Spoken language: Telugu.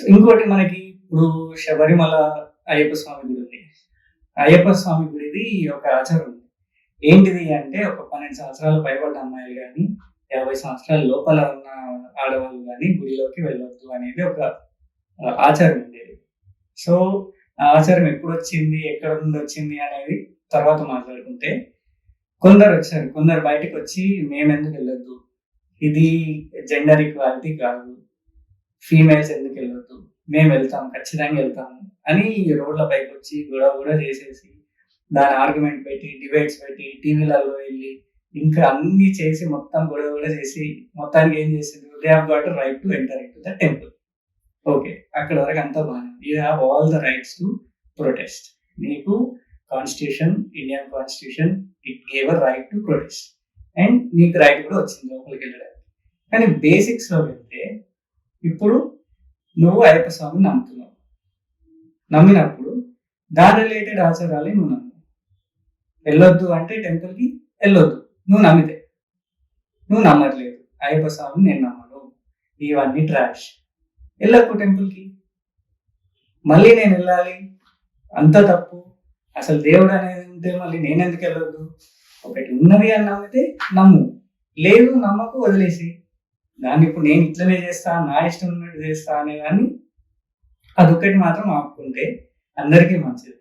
ఇంకోటి మనకి ఇప్పుడు శబరిమల అయ్యప్ప స్వామి గుడి ఉంది. అయ్యప్ప స్వామి గుడిది ఒక ఆచారం ఉంది. ఏంటిది అంటే ఒక 12 సంవత్సరాలు పైబడ్డ అమ్మాయిలు గాని, 50 సంవత్సరాల లోపల ఉన్న ఆడవాళ్ళు గాని గుడిలోకి వెళ్ళొద్దు అనేది ఒక ఆచారం ఉండేది. సో, ఆ ఆచారం ఎప్పుడొచ్చింది? ఎక్కడ నుండొచ్చింది? అనేది తర్వాత మాట్లాడుకుంటే, కొందరొచ్చారు. కొందరు బయటికొచ్చి మేమెందుకెళ్ళొద్దు? ఇది జెండర్ ఈక్వాలిటీ కాదు. ఫీమేల్స్ ఎందుకెళ్ళొద్దు? మేమెళ్తాం. ఖచ్చితంగా ఎళ్తాము. అని రోడ్ల పైకొచ్చి గొడవ గూడా చేసేసి, దాని ఆర్గ్యుమెంట్ పెట్టి, డిబేట్స్ పెట్టి, టీవీలలో ఎళ్లి, ఇంకా అన్నీ చేసి మొత్తం గొడవ గూడా చేసి, మొత్తానికి ఏం చేసిండ్రు? They have got a right to enter into the temple. Okay. అక్కడి వరకు అంతా బానే ఉంది. You have all the rights to protest. నీకు constitution, Indian constitution it gave a right to protest. And నీకు రైట్ కూడా వచ్చింది లోపలికెళ్ళడానికి. కానీ బేసిక్స్‌లో వెళ్తే, ఇప్పుడు నువ్వు అయ్యప్ప స్వామిని నమ్ముతున్నావు. నమ్మినప్పుడు దాని రిలేటెడ్ ఆచారాలే నువ్వు నమ్ము. ఎళ్ళొద్దు అంటే టెంపుల్‌కి ఎళ్ళొద్దు. నువ్వు నమ్మితే. నువ్వు నమ్మట్లేదు. అయ్యప్ప స్వామిని నేను నమ్మను. ఇవన్నీ ట్రాష్. ఎళ్ళకు టెంపుల్‌కి. మళ్ళీ నేనెళ్ళాలి. అంతా తప్పు. అసలు దేవుడనేది ఉంటే మళ్ళీ నేనెందుకెళ్ళొద్దు? ఒకటి ఉన్నది అని నమ్మితే నమ్ము. లేదు నమ్మకు వదిలేసేయి. దాన్ని ఇప్పుడు నేను ఇట్లనే చేస్తా, నా ఇష్టం ఉన్నట్టు చేస్తా అనేదాన్ని అదొక్కటి మాత్రం ఆపుకుంటే అందరికీ మంచిది.